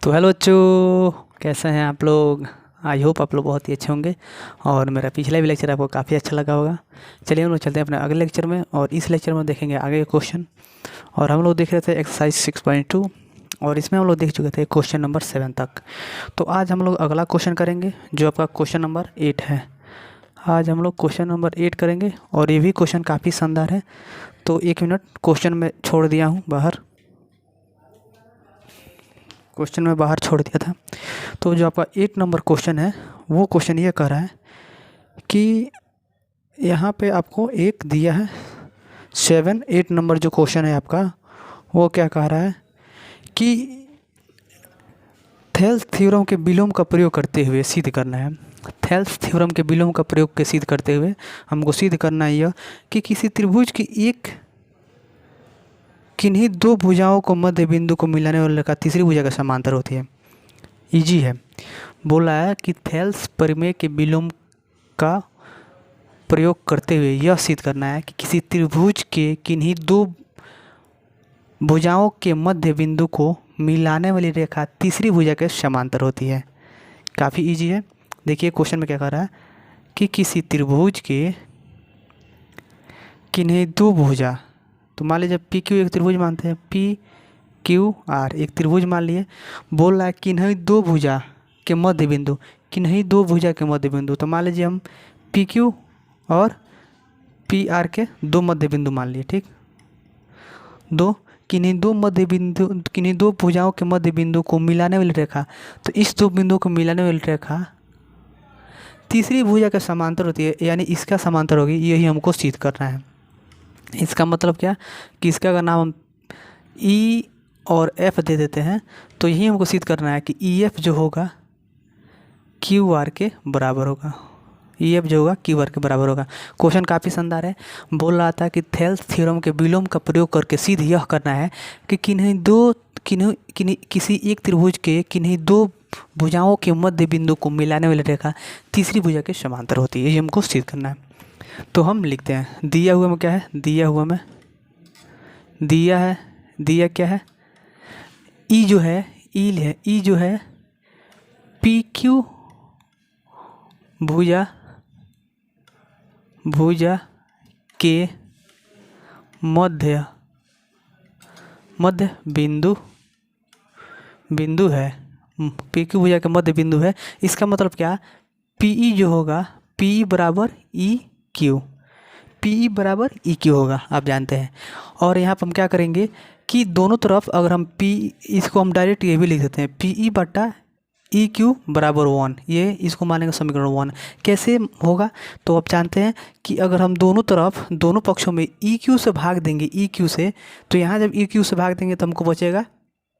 तो हेलो बच्चों, कैसे हैं आप लोग। आई होप आप लोग बहुत ही अच्छे होंगे और मेरा पिछला भी लेक्चर आपको काफ़ी अच्छा लगा होगा। चलिए हम लोग चलते हैं अपने अगले लेक्चर में और इस लेक्चर में देखेंगे आगे के क्वेश्चन। और हम लोग देख रहे थे एक्सरसाइज 6.2 और इसमें हम लोग देख चुके थे क्वेश्चन नंबर 7 तक। तो आज हम लोग अगला क्वेश्चन करेंगे जो आपका क्वेश्चन नंबर 8 है। आज हम लोग क्वेश्चन नंबर 8 करेंगे और ये भी क्वेश्चन काफ़ी शानदार है। तो 1 मिनट क्वेश्चन में छोड़ दिया हूँ बाहर, क्वेश्चन में बाहर छोड़ दिया था। तो जो आपका 8 नंबर क्वेश्चन है वो क्वेश्चन ये कह रहा है कि यहाँ पे आपको एक दिया है 7 8 नंबर जो क्वेश्चन है आपका वो क्या कह रहा है कि थेल्स थ्योरम के विलोम का प्रयोग करते हुए सिद्ध करना है। थेल्स थ्योरम के विलोम का प्रयोग के सिद्ध करते हुए हमको सिद्ध करना है यह कि किसी त्रिभुज की एक किन्हीं दो भुजाओं को मध्य बिंदु को मिलाने वाले रेखा तीसरी भुजा के समांतर होती है। इजी है। बोला है कि थेल्स प्रमेय के विलोम का प्रयोग करते हुए यह सिद्ध करना है कि किसी त्रिभुज के किन्हीं दो भुजाओं के मध्य बिंदु को मिलाने वाली रेखा तीसरी भुजा के समांतर होती है। काफ़ी इजी है। देखिए क्वेश्चन में क्या कह रहा है कि किसी त्रिभुज के किन्हीं दो भुजा, तो मान लीजिए पी क्यू एक त्रिभुज मानते हैं, पी क्यू आर एक त्रिभुज मान लिए। बोल रहा है किन्हीं दो भुजा के मध्य बिंदु, किन्हीं दो भुजा के मध्य बिंदु, तो मान लीजिए हम पी क्यू और पी आर के दो मध्य बिंदु मान लिए। ठीक, किन्हीं दो भुजाओं के मध्य बिंदु को मिलाने वाली रेखा, तो इस दो बिंदुओं को मिलाने वाली रेखा तीसरी भुजा के समांतर होती है, यानी इसका समांतर होगी। यही हमको सिद्ध करना है। इसका मतलब क्या कि इसका अगर नाम हम ई और एफ दे देते हैं तो यही हमको सिद्ध करना है कि ई एफ जो होगा क्यू आर के बराबर होगा। ई एफ जो होगा क्यू आर के बराबर होगा। क्वेश्चन काफ़ी शानदार है। बोल रहा था कि थेल्स थ्योरम के विलोम का प्रयोग करके सिद्ध यह करना है कि किसी एक त्रिभुज के किन्हीं दो भुजाओं के मध्य बिंदु को मिलाने वाली रेखा तीसरी भुजा के समांतर होती है। ये हमको सिद्ध करना है। तो हम लिखते हैं दिया हुआ में क्या है, दिया क्या है, ई जो है पी क्यू भुजा के मध्य बिंदु है। पी क्यू भुजा के मध्य बिंदु है। इसका मतलब क्या, पी ई जो होगा पी ई बराबर ई क्यू, पी ई बराबर ई क्यू होगा, आप जानते हैं। और यहाँ पर हम क्या करेंगे कि दोनों तरफ अगर हम पी, इसको हम डायरेक्ट ये भी लिख देते हैं पी ई बटा ई क्यू बराबर 1, ये इसको मानेंगे समीकरण 1। कैसे होगा, तो आप जानते हैं कि अगर हम दोनों पक्षों में ई क्यू से भाग देंगे, ई क्यू से, तो यहाँ जब ई क्यू से भाग देंगे तो हमको बचेगा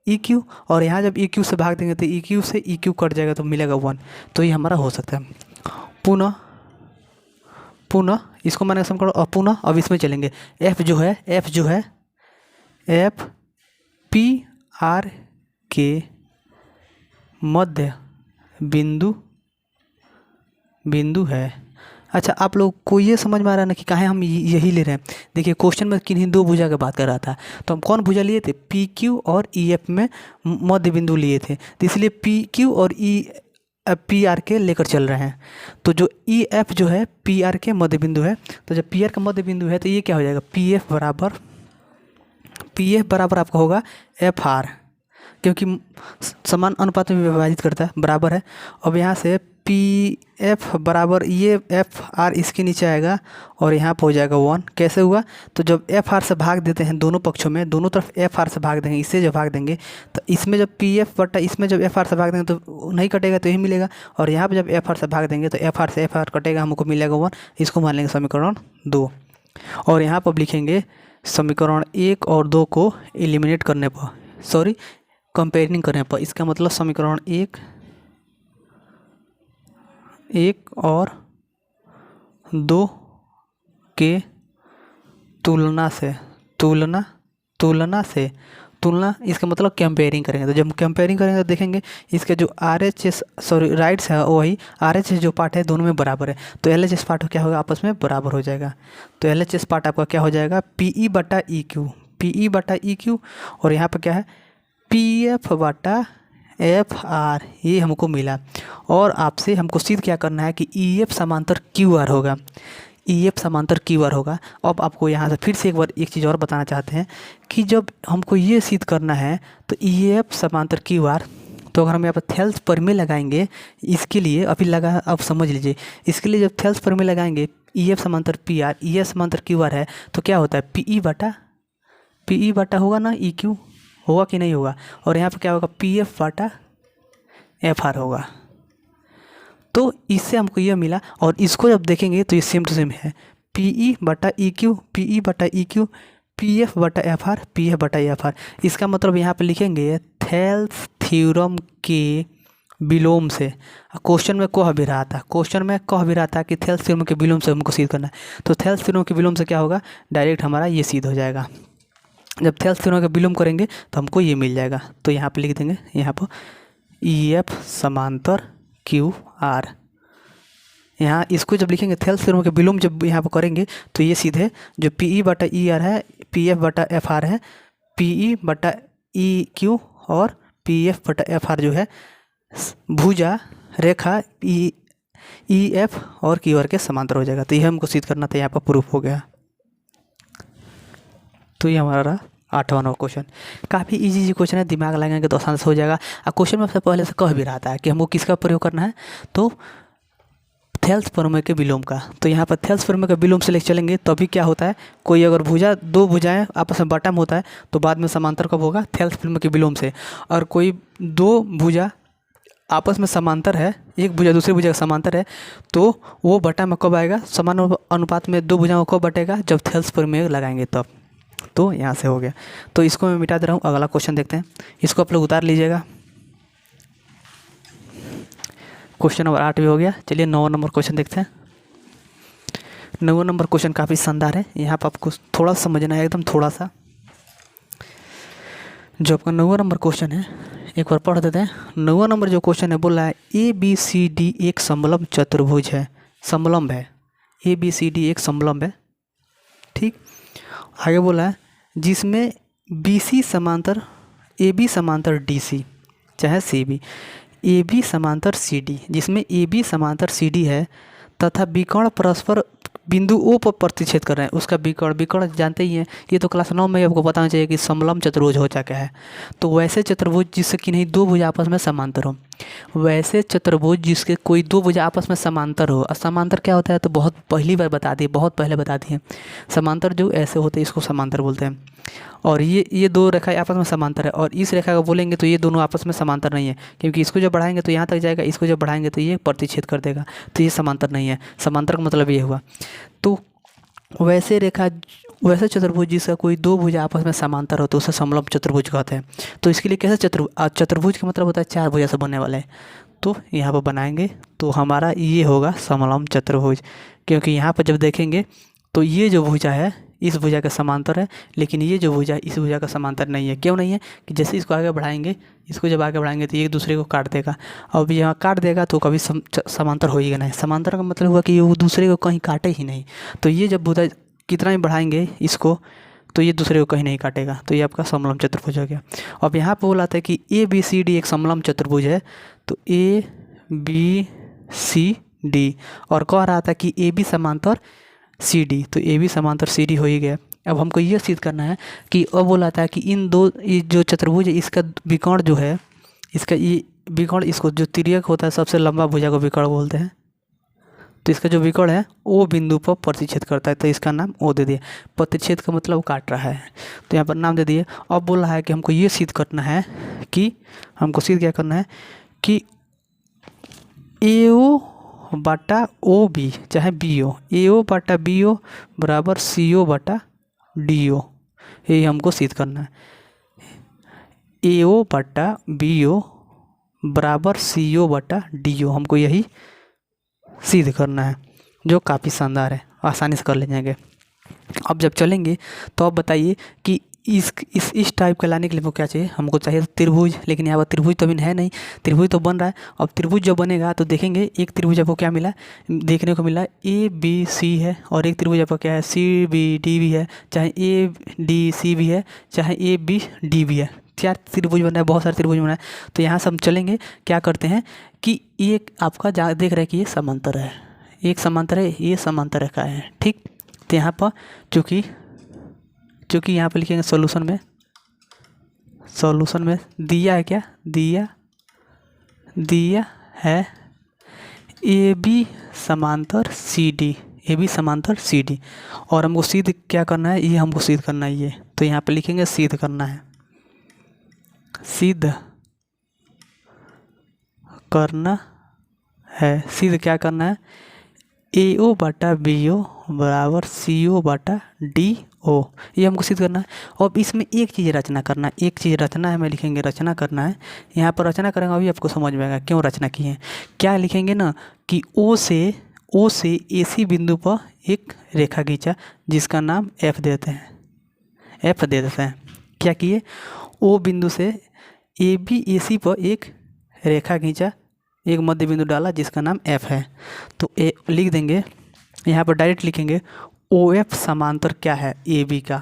ई क्यू, और यहाँ जब ई क्यू से भाग देंगे तो ई क्यू से ई क्यू कट जाएगा तो मिलेगा 1। तो ये हमारा हो सकता है। पुनः इसको मानेंगे समीकरण, और पुनः अब इसमें चलेंगे। एफ जो है एफ पी आर के मध्य बिंदु है। अच्छा, आप लोग को ये समझ में आ रहा है ना कि काहे हम यही ले रहे हैं। देखिए क्वेश्चन में किन्हीं दो भुजा की बात कर रहा था, तो हम कौन भुजा लिए थे, पी क्यू और ई एफ में मध्य बिंदु लिए थे, तो इसलिए पी क्यू और ई पी आर के लेकर चल रहे हैं। तो जो ई एफ जो है पी आर के मध्य बिंदु है, तो जब पी आर का मध्य बिंदु है तो ये क्या हो जाएगा, पी एफ बराबर आपका होगा एफ आर, क्योंकि समान अनुपात में विभाजित करता है, बराबर है। अब यहाँ से पी एफ बराबर ये एफ आर इसके नीचे आएगा और यहाँ पर हो जाएगा 1। कैसे हुआ, तो जब एफ आर से भाग देते हैं दोनों पक्षों में, दोनों तरफ एफ आर से भाग देंगे, इससे जब भाग देंगे तो इसमें जब पी एफ बटा इसमें जब एफ आर से भाग देंगे तो नहीं कटेगा, तो यही मिलेगा। और यहाँ पर जब एफ आर से भाग देंगे तो एफ आर से एफ आर कटेगा, हमको मिलेगा 1। इसको मान लेंगे समीकरण 2। और यहाँ पर लिखेंगे समीकरण 1 और 2 को एलिमिनेट करने पर, कंपेयरिंग करने पर, इसका मतलब समीकरण 1 और 2 के तुलना इसका मतलब कंपेयरिंग करेंगे। तो जब कंपेयरिंग करेंगे तो देखेंगे इसका जो राइट्स है वही RHS जो पार्ट है दोनों में बराबर है, तो LHS पार्ट क्या होगा, आपस में बराबर हो जाएगा। तो LHS पार्ट आपका क्या हो जाएगा, PE बटा EQ, और यहाँ पर क्या है PF बटा एफ आर ये हमको मिला। और आपसे हमको सिद्ध क्या करना है कि ई एफ समांतर क्यू आर होगा, ई एफ समांतर क्यू आर होगा। अब आपको यहाँ से फिर से एक बार एक चीज़ और बताना चाहते हैं कि जब हमको ये सिद्ध करना है तो ई एफ समांतर क्यू आर, तो अगर हम यहाँ पर थेल्स प्रमेय लगाएंगे इसके लिए, अभी लगा अब समझ लीजिए, इसके लिए जब थेल्स प्रमेय लगाएंगे ई एफ समांतर पी आर, ई एफ समांतर क्यू आर है तो क्या होता है पी ई बटा होगा ना ई क्यू, होगा कि नहीं होगा। और यहाँ पर क्या होगा पी एफ बटा एफ आर होगा। तो इससे हमको यह मिला और इसको जब देखेंगे तो ये सेम टू सेम है, पी ई बटा ई क्यू, पी ई बटा ई क्यू, पी एफ बटा एफ आर, पी एफ बटा एफ आर। इसका मतलब यहाँ पे लिखेंगे थेल्स थ्योरम के विलोम से। क्वेश्चन में कह भी रहा था कि थेल्स थ्योरम के विलोम से हमको सिद्ध करना है। तो थेल्स थ्योरम के विलोम से क्या होगा, डायरेक्ट हमारा ये सिद्ध हो जाएगा। जब थेल्स थ्योरम का विलोम करेंगे तो हमको ये मिल जाएगा। तो यहाँ पे लिख देंगे, यहाँ पर ई एफ समांतर क्यू आर। यहाँ इसको जब लिखेंगे थेल्स थ्योरम के विलोम जब यहाँ पर करेंगे तो ये सीधे जो पी ई बटा ई आर है, पी एफ बटा एफ आर है, पी ई बटा ई क्यू और पी एफ बटा एफ आर जो है भुजा रेखा ई एफ और क्यू आर के समांतर हो जाएगा। तो यह हमको सिद्ध करना था, यहाँ पर प्रूफ हो गया। तो ये हमारा 8वां नंबर क्वेश्चन काफ़ी इजी क्वेश्चन है, दिमाग लगाएंगे तो आसान से हो जाएगा। और क्वेश्चन में सबसे पहले से कह भी रहा था कि हमको किसका प्रयोग करना है, तो थेल्स प्रमेय के विलोम का। तो यहाँ पर थेल्स प्रमेय के विलोम से लेकर चलेंगे तो अभी क्या होता है, कोई अगर भुजा, दो भुजाएं आपस में बटा में होता है तो बाद में समांतर कब होगा, थेल्स प्रमेय के विलोम से। और कोई दो भुजा आपस में समांतर है, एक भुजा दूसरी भुजा का समांतर है, तो वो बटा में कब आएगा, समान अनुपात में दो भुजाओं को कब बटेगा, जब थेल्स प्रमेय लगाएंगे तब। तो यहाँ से हो गया। तो इसको मैं मिटा दे रहा हूँ, अगला क्वेश्चन देखते हैं। इसको आप लोग उतार लीजिएगा। क्वेश्चन नंबर 8 भी हो गया। चलिए 9वां नंबर क्वेश्चन देखते हैं। 9वां नंबर क्वेश्चन काफ़ी शानदार है, यहाँ पर आपको थोड़ा सा समझना है, एकदम थोड़ा सा। जो आपका 9वां नंबर क्वेश्चन है एक बार पढ़ देते हैं। 9वां नंबर जो क्वेश्चन है बोला है ए बी सी डी एक समलंब चतुर्भुज है, समलंब है, ए बी सी डी एक समलंब है, ठीक। आगे बोला है जिसमें बी सी समांतर ए बी समांतर डी सी चाहे सी बी, ए बी समांतर सी डी, जिसमें ए बी समांतर सी डी है तथा विकर्ण परस्पर बिंदु ओ पर प्रतिच्छेद कर रहे हैं, उसका विकर्ण जानते ही हैं, ये तो क्लास 9 में आपको बताना चाहिए कि समलंब चतुर्भुज होता क्या है। तो वैसे चतुर्भुज जिससे कि नहीं दो भुजा आपस में समांतर हो, वैसे चतुर्भुज जिसके कोई दो भुजा आपस में समांतर हो। समांतर क्या होता है तो बहुत पहली बार बता दिए, बहुत पहले बता दिए। समांतर जो ऐसे होते हैं इसको समांतर बोलते हैं। और ये दो रेखा आपस में समांतर है, और इस रेखा को बोलेंगे तो ये दोनों आपस में समांतर नहीं है, क्योंकि इसको जब बढ़ाएंगे तो यहाँ तक जाएगा, इसको जब बढ़ाएंगे तो ये प्रतिच्छेद कर देगा, तो ये समांतर नहीं है। समांतर का मतलब ये हुआ। तो वैसे चतुर्भुज जिसका कोई दो भुजा आपस में समांतर हो तो उसे समलंब चतुर्भुज कहते हैं। तो इसके लिए कैसे चतुर्भुज का मतलब होता है चार भुजा से बनने वाले। तो यहाँ पर बनाएंगे तो हमारा ये होगा समलंब चतुर्भुज, क्योंकि यहाँ पर जब देखेंगे तो ये जो भुजा है इस भुजा का समांतर है, लेकिन ये जो भुजा है इस भुजा का समांतर नहीं है। क्यों नहीं है कि जैसे इसको आगे बढ़ाएंगे, इसको जब आगे बढ़ाएंगे तो ये दूसरे को काट देगा, अब यहाँ काट देगा तो कभी समांतर होएगा नहीं। समांतर का मतलब हुआ कि वो दूसरे को कहीं काटे ही नहीं। तो ये जब भुजा कितना ही बढ़ाएंगे इसको तो ये दूसरे को कहीं नहीं काटेगा, तो ये आपका समलंब चतुर्भुज हो गया। अब यहाँ पर बोला था कि ए बी सी डी एक समलंब चतुर्भुज है, तो ए बी सी डी, और कह रहा था कि ए बी समांतर सी डी, तो ए बी समांतर सी डी हो ही गया। अब हमको ये सिद्ध करना है कि अब बोला था कि इन दो ये जो चतुर्भुज है इसका विकर्ण जो है, इसका ये विकर्ण, इसको जो तिर्यक होता है सबसे लंबा भुजा को विकर्ण बोलते हैं। तो इसका जो विकर्ण है ओ बिंदु पर प्रतिच्छेद करता है, तो इसका नाम ओ दे दिए। प्रतिच्छेद का मतलब काट रहा है, तो यहाँ पर नाम दे दिए। अब बोल रहा है कि हमको ये सिद्ध करना है कि हमको सिद्ध क्या करना है कि ए ओ बटा ओ बी चाहे बी ओ, ए ओ बटा बी ओ बराबर सी ओ बटा डी ओ, ये हमको सिद्ध करना है। ए ओ बटा बी ओ बराबर सी ओ बटा डी ओ, हमको यही सिद्ध करना है, जो काफ़ी शानदार है, आसानी से कर ले जाएंगे। अब जब चलेंगे तो अब बताइए कि इस टाइप का लाने के लिए हमको क्या चाहिए, हमको चाहिए त्रिभुज, लेकिन यहाँ पर त्रिभुज तो अभी है नहीं, त्रिभुज तो बन रहा है। अब त्रिभुज जब बनेगा तो देखेंगे एक त्रिभुज आपको क्या मिला, देखने को मिला ए बी सी है, और एक त्रिभुज आपको क्या है सी बी डी भी है, चाहे ए डी सी भी है, चाहे ए बी डी भी है। चार त्रिभुज बन रहा है, बहुत सारे त्रिभुज बन रहा है। तो यहाँ से हम चलेंगे, क्या करते हैं कि एक आपका जा देख रहे हैं कि ये समांतर है, एक समांतर है, ये समांतर रेखा है, ठीक। तो यहाँ पर चूँकि यहाँ पर लिखेंगे सॉल्यूशन में दिया है, क्या दिया है ए बी समांतर सी डी, ए बी समांतर सी डी, और हमको सिद्ध क्या करना है, ये हमको सिद्ध करना है ये। तो यहाँ पे लिखेंगे सिद्ध करना है, सिद्ध क्या करना है, ए ओ बटा बी ओ बराबर सी ओ बटा डी ओ, ये हमको सिद्ध करना है। और इसमें एक चीज़ रचना करना है, एक चीज़ रचना है, मैं लिखेंगे रचना करना है। यहाँ पर रचना करेंगे, अभी आपको समझ में आएगा क्यों रचना की है। क्या लिखेंगे ना कि ओ से ए सी बिंदु पर एक रेखा खींचा जिसका नाम एफ दे देते हैं, क्या किए, ओ बिंदु से ए बी ए सी पर एक रेखा खींचा, एक मध्य बिंदु डाला जिसका नाम एफ है। तो ए लिख देंगे, यहाँ पर डायरेक्ट लिखेंगे ओ एफ समांतर क्या है, ए बी का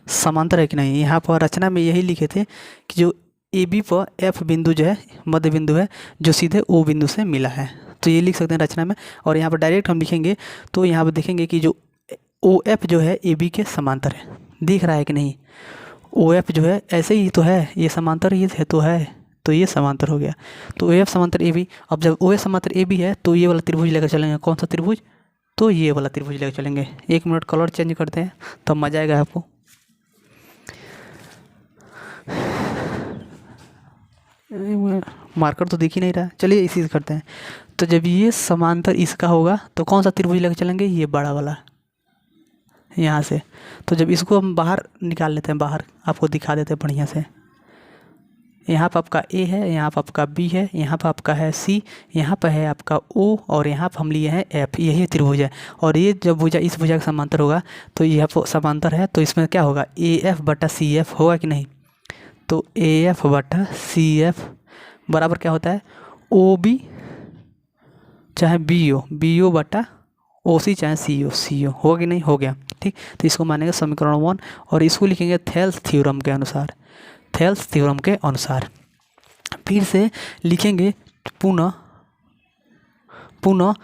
समांतर है कि नहीं। यहाँ पर रचना में यही लिखे थे कि जो ए बी पर एफ बिंदु जो है मध्य बिंदु है जो सीधे ओ बिंदु से मिला है, तो ये लिख सकते हैं रचना में। और यहाँ पर डायरेक्ट हम लिखेंगे तो यहाँ पर देखेंगे कि जो ओ एफ जो है ए बी के समांतर है, दिख रहा है कि नहीं, ओ एफ जो है ऐसे ही तो है, ये समांतर ही है, तो ये समांतर हो गया। तो ओ एफ समांतर ए बी, अब जब ओ एफ समांतर ए बी है तो ये वाला त्रिभुज लेकर चलेंगे, कौन सा त्रिभुज, तो ये वाला त्रिभुज लेकर चलेंगे। 1 मिनट कलर चेंज करते हैं तब मजा आएगा आपको। मार्कर तो दिख ही नहीं रहा, चलिए इसी से करते हैं। तो जब ये समांतर इसका होगा तो कौन सा त्रिभुज लेकर चलेंगे, ये बड़ा वाला यहाँ से। तो जब इसको हम बाहर निकाल लेते हैं, बाहर आपको दिखा देते हैं बढ़िया से। यहाँ पर आपका ए है, यहाँ पर आपका बी है, यहाँ पर आपका है सी, यहाँ पर है आपका ओ, और यहाँ पर हम लिए हैं एफ, यही त्रिभुज है। और ये जब भुजा इस भुजा का समांतर होगा तो यह समांतर है, तो इसमें क्या होगा, ए एफ बटा सी एफ होगा कि नहीं। तो ए एफ बटा सी एफ बराबर क्या होता है, ओ बी चाहे बी ओ बटा ओ सी चाहे सी ओ होगा कि नहीं, हो गया, ठीक। तो इसको मानेंगे समीकरण 1 और इसको लिखेंगे थेल्स थ्योरम के अनुसार। फिर से लिखेंगे पुनः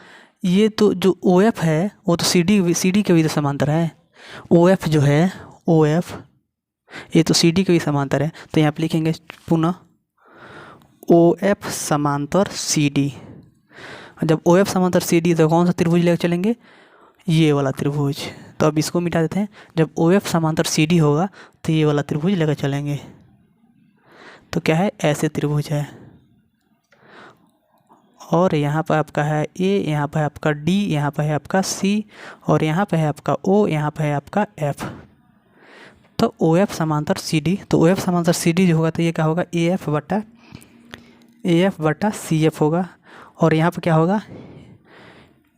ये तो जो ओ एफ है वो तो सी डी के भी तो समांतर है, ओ एफ जो है ये तो सी डी के भी समांतर है। तो यहाँ पे लिखेंगे पुनः ओ एफ समांतर सी डी। जब ओ एफ समांतर सी डी तो कौन सा त्रिभुज लेकर चलेंगे, ये वाला त्रिभुज। तो अब इसको मिटा देते हैं, जब ओ एफ समांतर सी डी होगा तो ये वाला त्रिभुज लेकर चलेंगे। तो क्या है, ऐसे त्रिभुज है, और यहाँ पर आपका है ए, यहाँ पर है आपका डी, यहाँ पर है आपका सी, और यहाँ पर है आपका ओ, यहाँ पर है आपका एफ। तो ओ एफ समांतर सी डी, तो ओ एफ समांतर सी डी जो होगा तो ये क्या होगा, ए एफ बटा सी एफ होगा। और यहाँ पर क्या होगा,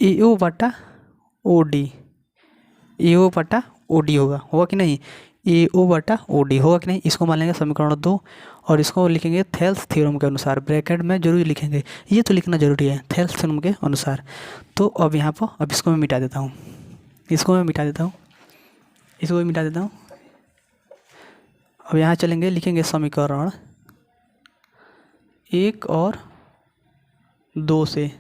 ए ओ बटा ओ डी, होगा कि नहीं, ए ओ बटा ओ डी होगा कि नहीं। इसको मान लेंगे समीकरण 2 और इसको लिखेंगे थेल्स थ्योरम के अनुसार, ब्रैकेट में जरूर लिखेंगे, ये तो लिखना जरूरी है, थेल्स थ्योरम के अनुसार। तो अब यहाँ पर अब इसको मैं मिटा देता हूँ, अब यहाँ चलेंगे, लिखेंगे समीकरण 1 और 2 से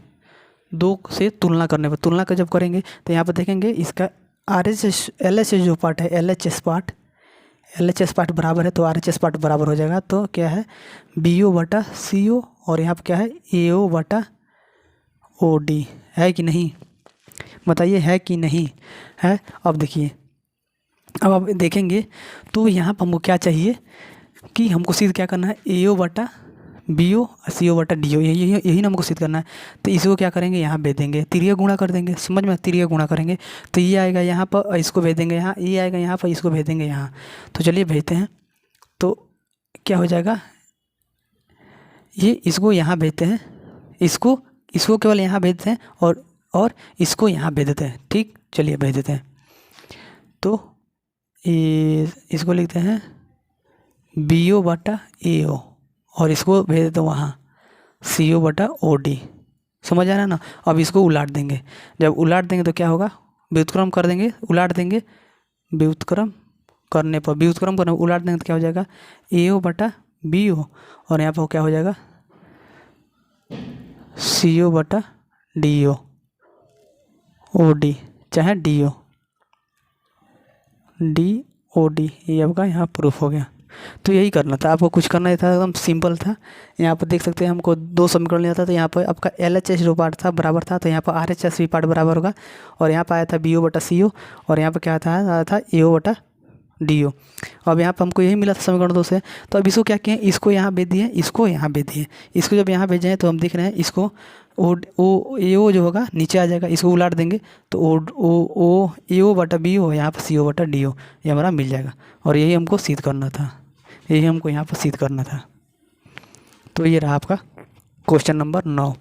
तुलना करने पर, तुलना का जब करेंगे तो यहाँ पर देखेंगे इसका एल एच जो पार्ट है, एल एच एस पार्ट बराबर है, तो आर एच एस पार्ट बराबर हो जाएगा। तो क्या है, बी ओ बटा सी ओ, और यहाँ पर क्या है, ए ओ बटा ओ डी, है कि नहीं, बताइए है कि नहीं है। अब देखिए, अब आप देखेंगे तो यहाँ पर हमको क्या चाहिए कि हमको सिद्ध क्या करना है, ए ओ बटा बी ओ, सी ओ बटा डी ओ, यही ना हमको सिद्ध करना है। तो इसको क्या करेंगे, यहाँ भेज देंगे, तिरिया गुणा कर देंगे, समझ में, तिरिया गुणा करेंगे तो ये आएगा यहाँ पर, इसको भेज देंगे यहाँ, ये आएगा यहाँ पर, इसको भेज देंगे यहाँ। तो चलिए भेजते हैं, तो क्या हो जाएगा, ये इसको यहाँ भेजते हैं, इसको केवल यहाँ भेजते हैं, और इसको यहाँ भेज देते हैं, ठीक। चलिए भेज देते हैं, तो इसको लिखते हैं बी ओ बटा ए ओ, और इसको भेज देते वहाँ सी ओ बटा ओ डी, समझ आ रहा है ना। अब इसको उलाट देंगे, जब उलाट देंगे तो क्या होगा, व्युत्क्रम कर देंगे, उलाट देंगे, व्युत्क्रम करने पर, व्युत्क्रम करने पर उलट देंगे तो क्या हो जाएगा, AO बटा BO, और यहाँ पर क्या हो जाएगा CO बटा DO OD चाहे DOD, ये आपका यहाँ प्रूफ हो गया। तो यही करना था आपको, कुछ करना ही था, एकदम सिंपल था। यहाँ पर देख सकते हैं हमको 2 समीकरण लिया था, तो यहाँ पर आपका LHS जो पार्ट था बराबर था, तो यहाँ पर RHS भी पार्ट बराबर होगा, और यहाँ पर आया था BO बटा CO, और यहाँ पर क्या था आया था AO बटा DO। अब यहाँ पर हमको यही मिला था समीकरण 2 से। तो अब इसको क्या किए, इसको यहाँ भेज दिए, इसको यहाँ भेज दिए। इसको जब यहाँ भेजे तो हम देख रहे हैं इसको AO जो होगा नीचे आ जाएगा, इसको उलाट देंगे तो AO बटा BO, यहाँ पर CO बटा DO, ये हमारा मिल जाएगा। और यही हमको सिद्ध करना था, यही हमको यहाँ पर सिद्ध करना था। तो ये रहा आपका क्वेश्चन नंबर 9,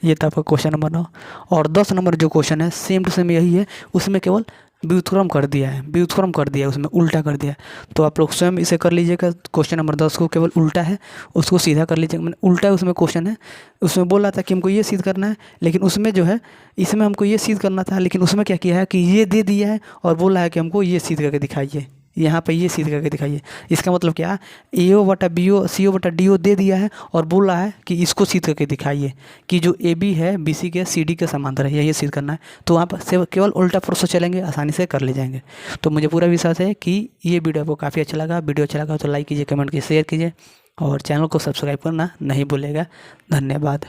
ये था आपका क्वेश्चन नंबर 9। और 10 नंबर जो क्वेश्चन है सेम टू सेम यही है, उसमें केवल व्युत्क्रम कर दिया है, व्युत्क्रम कर दिया है, उसमें उल्टा कर दिया है। तो आप लोग स्वयं इसे कर लीजिएगा। क्वेश्चन नंबर 10 को केवल उल्टा है, उसको सीधा कर लीजिएगा। मैंने उल्टा उसमें क्वेश्चन है, उसमें बोला था कि हमको ये सिद्ध करना है, लेकिन उसमें जो है इसमें हमको ये सिद्ध करना था, लेकिन उसमें क्या किया है कि ये दे दिया है और बोला है कि हमको ये सिद्ध करके दिखाइए, यहाँ पे ये सिद्ध करके दिखाइए। इसका मतलब क्या, AO बटा BO CO बटा DO दे दिया है और बोल रहा है कि इसको सिद्ध करके दिखाइए कि जो AB है BC के CD के समांतर है, यही सिद्ध करना है। तो वहाँ पर से केवल उल्टा प्रोसेस चलेंगे, आसानी से कर ले जाएंगे। तो मुझे पूरा विश्वास है कि ये वीडियो आपको काफ़ी अच्छा लगा। वीडियो अच्छा लगा तो लाइक कीजिए, कमेंट कीजिए, शेयर कीजिए, और चैनल को सब्सक्राइब करना नहीं भूलिएगा। धन्यवाद।